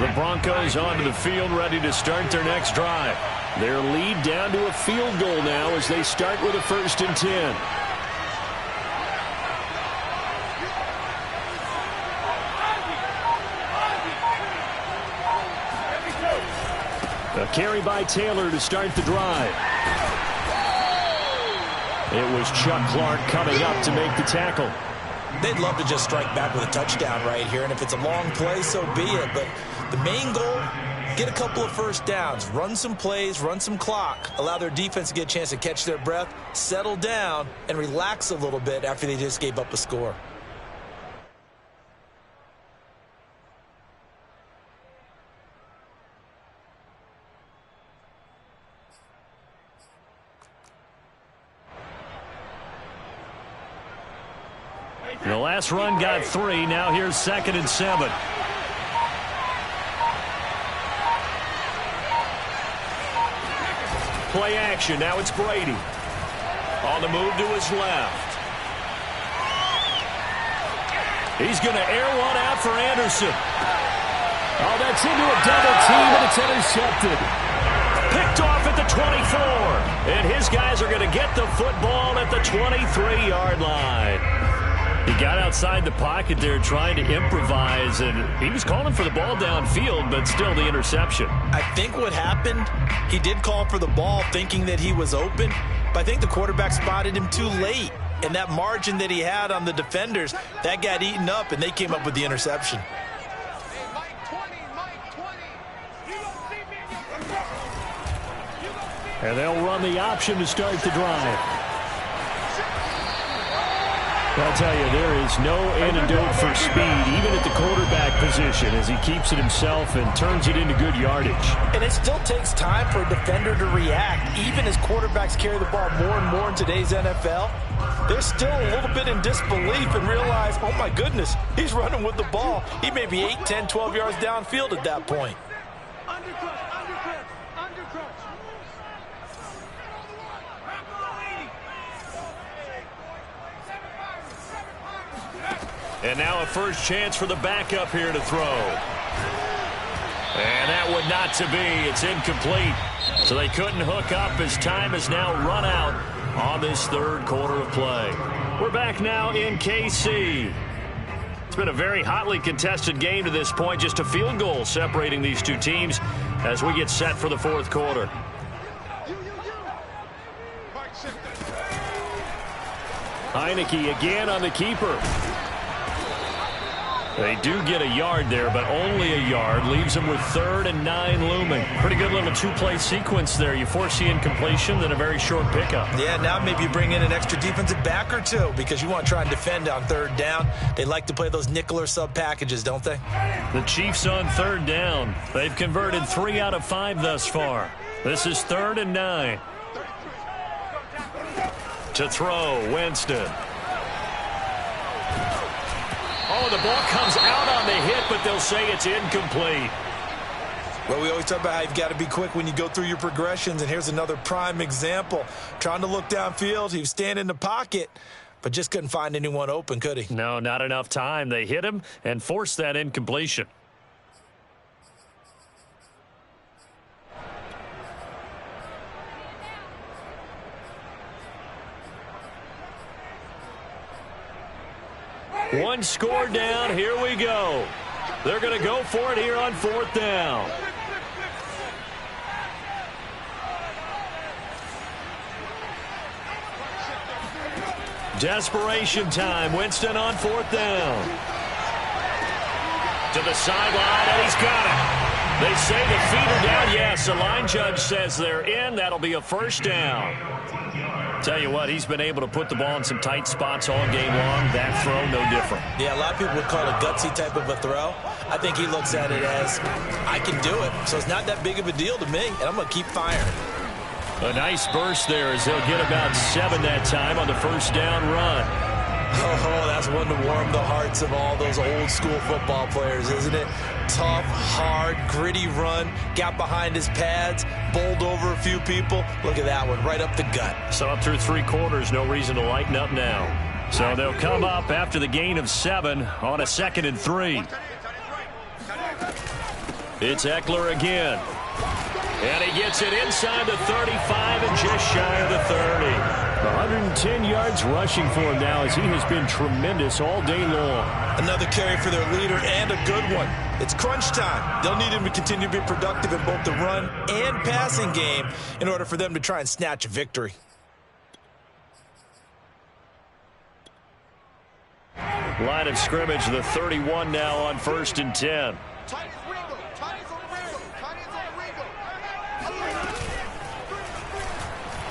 The Broncos onto the field, ready to start their next drive. Their lead down to a field goal now as they start with a 1st and 10. A carry by Taylor to start the drive. It was Chuck Clark coming up to make the tackle. They'd love to just strike back with a touchdown right here, and if it's a long play, so be it. But the main goal, get a couple of first downs, run some plays, run some clock, allow their defense to get a chance to catch their breath, settle down, and relax a little bit after they just gave up a score. The last run got 3. Now here's 2nd and 7. Play action. Now it's Brady. On the move to his left. He's going to air one out for Anderson. Oh, that's into a double team, and it's intercepted. Picked off at the 24. And his guys are going to get the football at the 23-yard line. He got outside the pocket there trying to improvise, and he was calling for the ball downfield, but still the interception. I think what happened, he did call for the ball thinking that he was open, but I think the quarterback spotted him too late. And that margin that he had on the defenders, that got eaten up, and they came up with the interception. And they'll run the option to start the drive. I'll tell you, there is no antidote for speed, even at the quarterback position, as he keeps it himself and turns it into good yardage. And it still takes time for a defender to react. Even as quarterbacks carry the ball more and more in today's NFL, they're still a little bit in disbelief and realize, oh my goodness, he's running with the ball. He may be 8, 10, 12 yards downfield at that point. And now a first chance for the backup here to throw. And that would not to be. It's incomplete. So they couldn't hook up as time has now run out on this 3rd quarter of play. We're back now in KC. It's been a very hotly contested game to this point. Just a field goal separating these two teams as we get set for the 4th quarter. Heineke again on the keeper. They do get a yard there, but only a yard. Leaves them with 3rd and 9 looming. Pretty good little 2-play sequence there. You force the incompletion, then a very short pickup. Yeah, now maybe you bring in an extra defensive back or two because you want to try and defend on 3rd down. They like to play those nickel or sub packages, don't they? The Chiefs on 3rd down. They've converted 3 out of 5 thus far. This is 3rd and 9. To throw, Winston. Oh, the ball comes out on the hit, but they'll say it's incomplete. Well, we always talk about how you've got to be quick when you go through your progressions, and here's another prime example. Trying to look downfield, he was standing in the pocket, but just couldn't find anyone open, could he? No, not enough time. They hit him and forced that incompletion. One score down. Here we go. They're going to go for it here on 4th down. Desperation time. Winston on 4th down. To the sideline, and he's got it. They say the feet are down. Yes, the line judge says they're in. That'll be a 1st down. Tell you what, he's been able to put the ball in some tight spots all game long. That throw, no different. Yeah, a lot of people would call it a gutsy type of a throw. I think he looks at it as, I can do it, so it's not that big of a deal to me, and I'm going to keep firing. A nice burst there as they'll get about 7 that time on the 1st down run. Oh, that's one to warm the hearts of all those old school football players, isn't it? Tough, hard, gritty run, got behind his pads, bowled over a few people. Look at that one, right up the gut. So up through 3 quarters, no reason to lighten up now. So they'll come up after the gain of 7 on a 2nd and 3. It's Ekeler again. And he gets it inside the 35 and just shy of the 30. 110 yards rushing for him now as he has been tremendous all day long. Another carry for their leader and a good one. It's crunch time. They'll need him to continue to be productive in both the run and passing game in order for them to try and snatch a victory. Line of scrimmage, the 31 now on 1st and 10.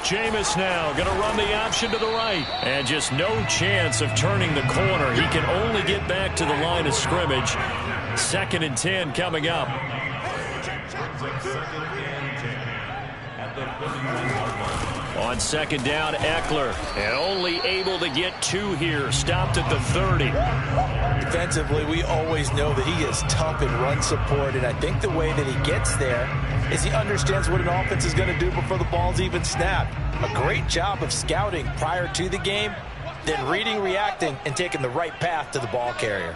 Jameis now going to run the option to the right. And just no chance of turning the corner. He can only get back to the line of scrimmage. 2nd and 10 coming up. On 2nd down, Ekeler. And only able to get 2 here. Stopped at the 30. Defensively, we always know that he is tough in run support. And I think the way that he gets there is he understands what an offense is going to do before the ball's even snapped. A great job of scouting prior to the game, then reading, reacting, and taking the right path to the ball carrier.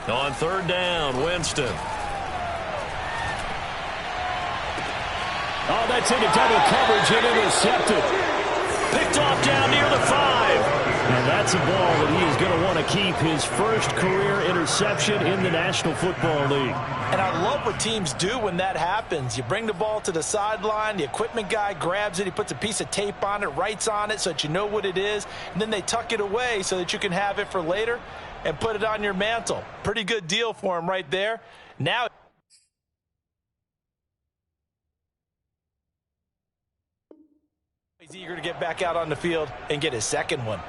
On 3rd down, Winston. Oh, that's into double coverage and intercepted. Picked off down near the 5. And that's a ball that he is going to want to keep, his first career interception in the National Football League. And I love what teams do when that happens. You bring the ball to the sideline, the equipment guy grabs it, he puts a piece of tape on it, writes on it so that you know what it is, and then they tuck it away so that you can have it for later and put it on your mantle. Pretty good deal for him right there. Now he's eager to get back out on the field and get his second one.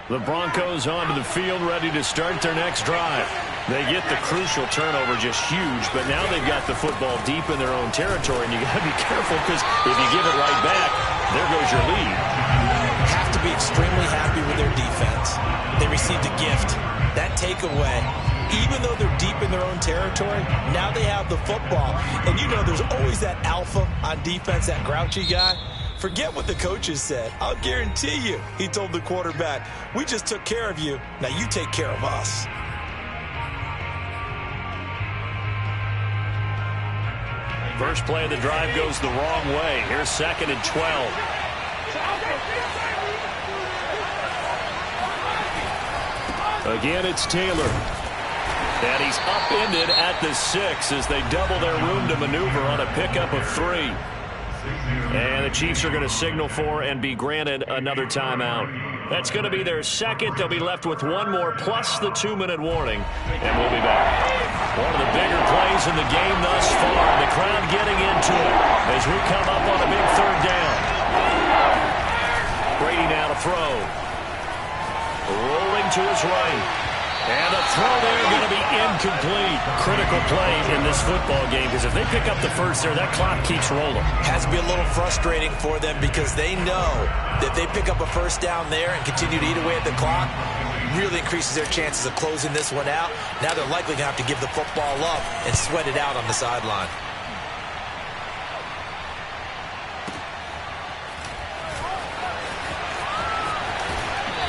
The Broncos onto the field, ready to start their next drive. They get the crucial turnover, just huge, but now they've got the football deep in their own territory, and you got to be careful because if you give it right back, there goes your lead. Have to be extremely happy with their defense. They received a gift. That takeaway, even though they're deep in their own territory, now they have the football. And you know there's always that alpha on defense, that grouchy guy. Forget what the coaches said. I'll guarantee you, he told the quarterback, we just took care of you. Now you take care of us. First play of the drive goes the wrong way. Here's 2nd and 12. Again, it's Taylor. And he's upended at the 6 as they double their room to maneuver on a pickup of 3. And the Chiefs are going to signal for and be granted another timeout. That's going to be their second. They'll be left with one more plus the 2-minute warning. And we'll be back. One of the bigger plays in the game thus far. The crowd getting into it as we come up on a big 3rd down. Brady now to throw. Rolling to his right. And the throw there going to be incomplete. Critical play in this football game because if they pick up the first there, that clock keeps rolling. Has to be a little frustrating for them because they know that they pick up a first down there and continue to eat away at the clock, really increases their chances of closing this one out. Now they're likely going to have to give the football up and sweat it out on the sideline.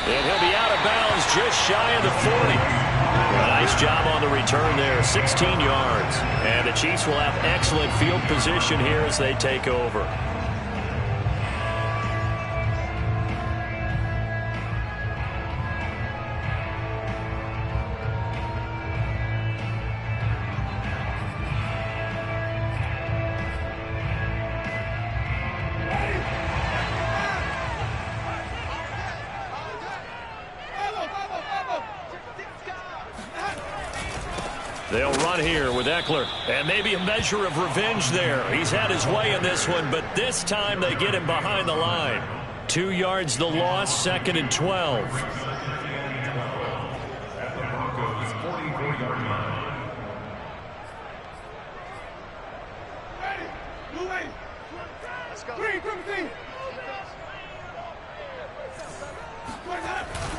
And he'll be out of bounds just shy of the 40. A nice job on the return there, 16 yards. And the Chiefs will have excellent field position here as they take over. They'll run here with Ekeler. And maybe a measure of revenge there. He's had his way in this one, but this time they get him behind the line. 2 yards the loss, 2nd and 12.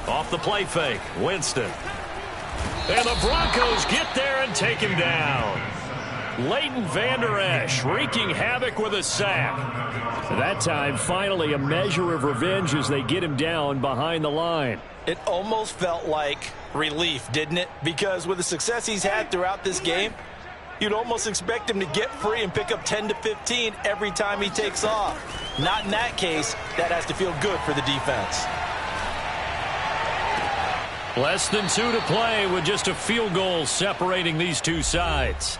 Off the play fake, Winston. And the Broncos get there and take him down. Leighton Vander Esch wreaking havoc with a sack. That time, finally, a measure of revenge as they get him down behind the line. It almost felt like relief, didn't it? Because with the success he's had throughout this game, you'd almost expect him to get free and pick up 10 to 15 every time he takes off. Not in that case. That has to feel good for the defense. Less than 2 to play with just a field goal separating these two sides.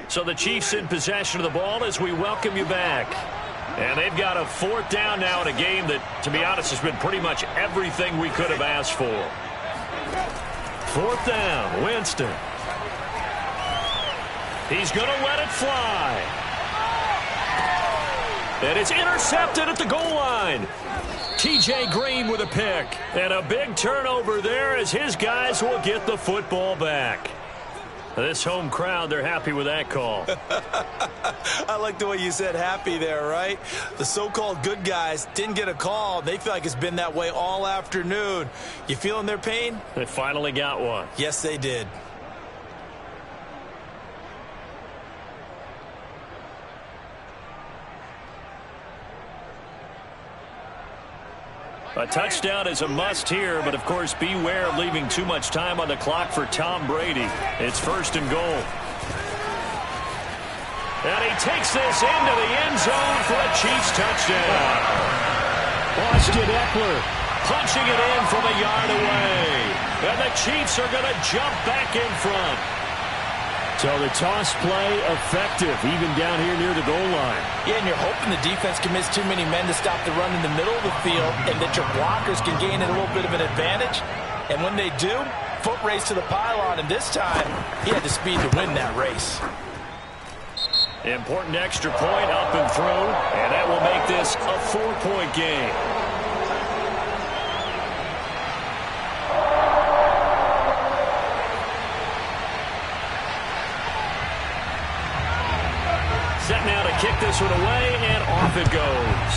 So the Chiefs in possession of the ball as we welcome you back. And they've got a 4th down now in a game that, to be honest, has been pretty much everything we could have asked for. 4th down, Winston. He's going to let it fly. And it's intercepted at the goal line. TJ Green with a pick. And a big turnover there as his guys will get the football back. This home crowd, they're happy with that call. I like the way you said happy there, right? The so-called good guys didn't get a call. They feel like it's been that way all afternoon. You feeling their pain? They finally got one. Yes, they did. A touchdown is a must here, but of course beware of leaving too much time on the clock for Tom Brady. It's 1st and goal. And he takes this into the end zone for a Chiefs touchdown. Austin Eckler punching it in from a yard away. And the Chiefs are going to jump back in front. So the toss play effective, even down here near the goal line. Yeah, and you're hoping the defense commits too many men to stop the run in the middle of the field and that your blockers can gain a little bit of an advantage. And when they do, foot race to the pylon, and this time he had the speed to win that race. Important extra point up and through, and that will make this a 4-point game. Set now to kick this one away, and off it goes.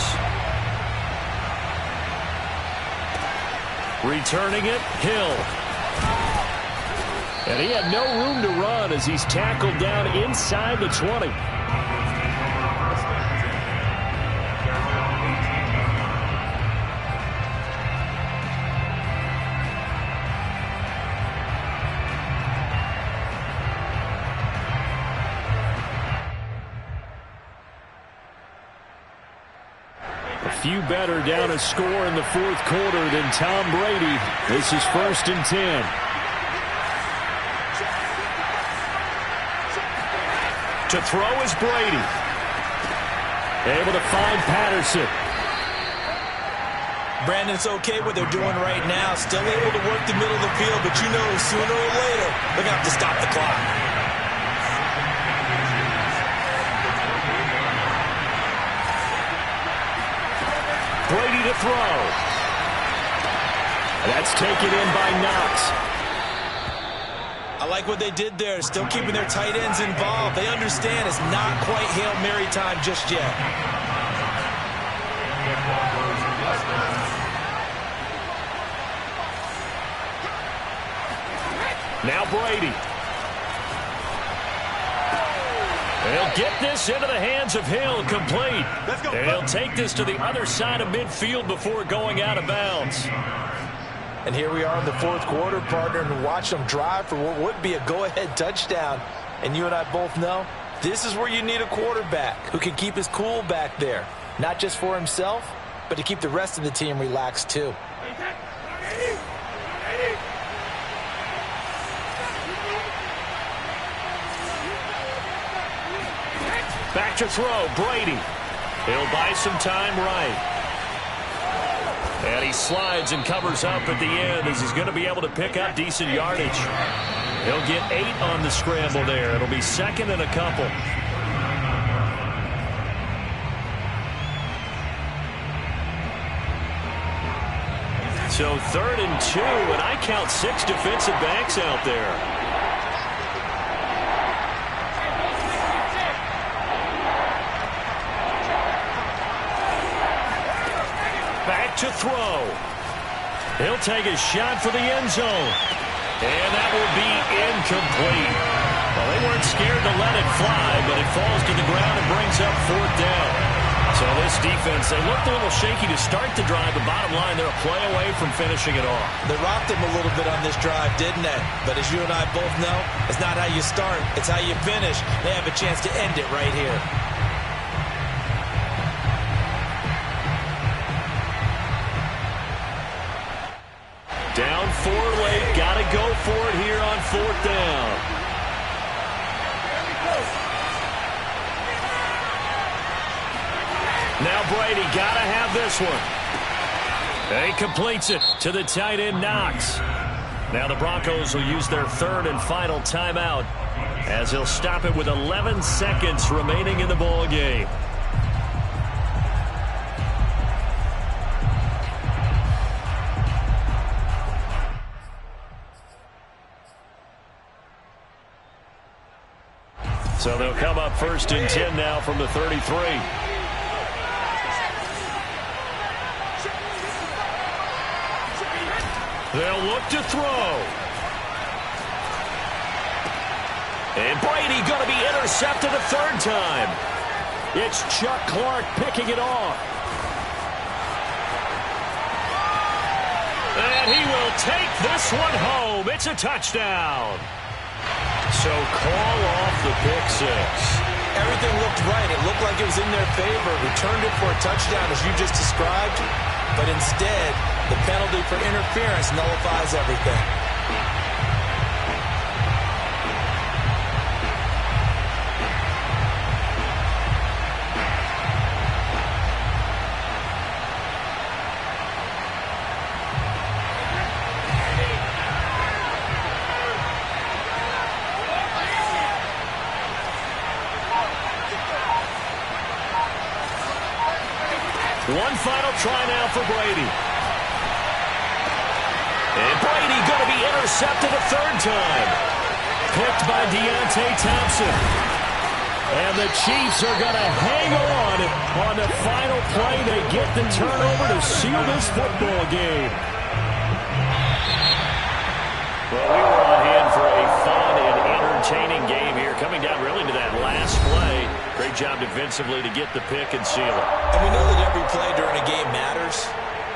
Returning it, Hill. And he had no room to run as he's tackled down inside the 20. Few better down a score in the 4th quarter than Tom Brady. This is 1st and 10. To throw is Brady. Able to find Patterson. Brandon's okay what they're doing right now. Still able to work the middle of the field, but you know sooner or later they're going to have to stop the clock. Brady to throw. That's taken in by Knox. I like what they did there, still keeping their tight ends involved. They understand it's not quite Hail Mary time just yet. Now Brady. He'll get this into the hands of Hill, complete. And he'll take this to the other side of midfield before going out of bounds. And here we are in the 4th quarter, partner, and watch them drive for what would be a go-ahead touchdown. And you and I both know this is where you need a quarterback who can keep his cool back there. Not just for himself, but to keep the rest of the team relaxed too. Back to throw, Brady. He'll buy some time right. And he slides and covers up at the end as he's going to be able to pick up decent yardage. He'll get 8 on the scramble there. It'll be 2nd and a couple. So 3rd and 2, and I count 6 defensive backs out there. Back to throw. He'll take a shot for the end zone. And that will be incomplete. Well, they weren't scared to let it fly, but it falls to the ground and brings up 4th down. So this defense, they looked a little shaky to start the drive. The bottom line, they're a play away from finishing it off. They rocked him a little bit on this drive, didn't they? But as you and I both know, it's not how you start, it's how you finish. They have a chance to end it right here. Down 4 late, got to go for it here on 4th down. Now Brady got to have this one. He completes it to the tight end, Knox. Now the Broncos will use their 3rd and final timeout as he'll stop it with 11 seconds remaining in the ball game. So they'll come up 1st and 10 now from the 33. They'll look to throw. And Brady going to be intercepted a 3rd time. It's Chuck Clark picking it off. And he will take this one home. It's a touchdown. So call off the pick 6. Everything looked right. It looked like it was in their favor. Returned it for a touchdown, as you just described. But instead, the penalty for interference nullifies everything. One final try now for Brady. And Brady going to be intercepted a 3rd time. Picked by Deontay Thompson. And the Chiefs are going to hang on the final play. They get the turnover to seal this football game. Well, we were on hand for a fun and entertaining game here. Coming down really to that last play. Great job defensively to get the pick and seal it. And we know that every play during a game matters.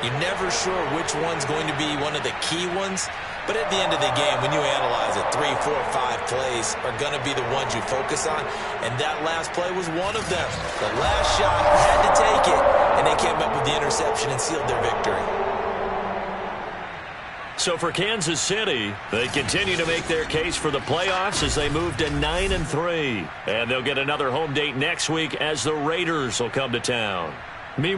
You're never sure which one's going to be one of the key ones. But at the end of the game, when you analyze it, 3, 4, 5 plays are going to be the ones you focus on. And that last play was one of them. The last shot had to take it, and they came up with the interception and sealed their victory. So for Kansas City, they continue to make their case for the playoffs as they move to 9-3. And they'll get another home date next week as the Raiders will come to town.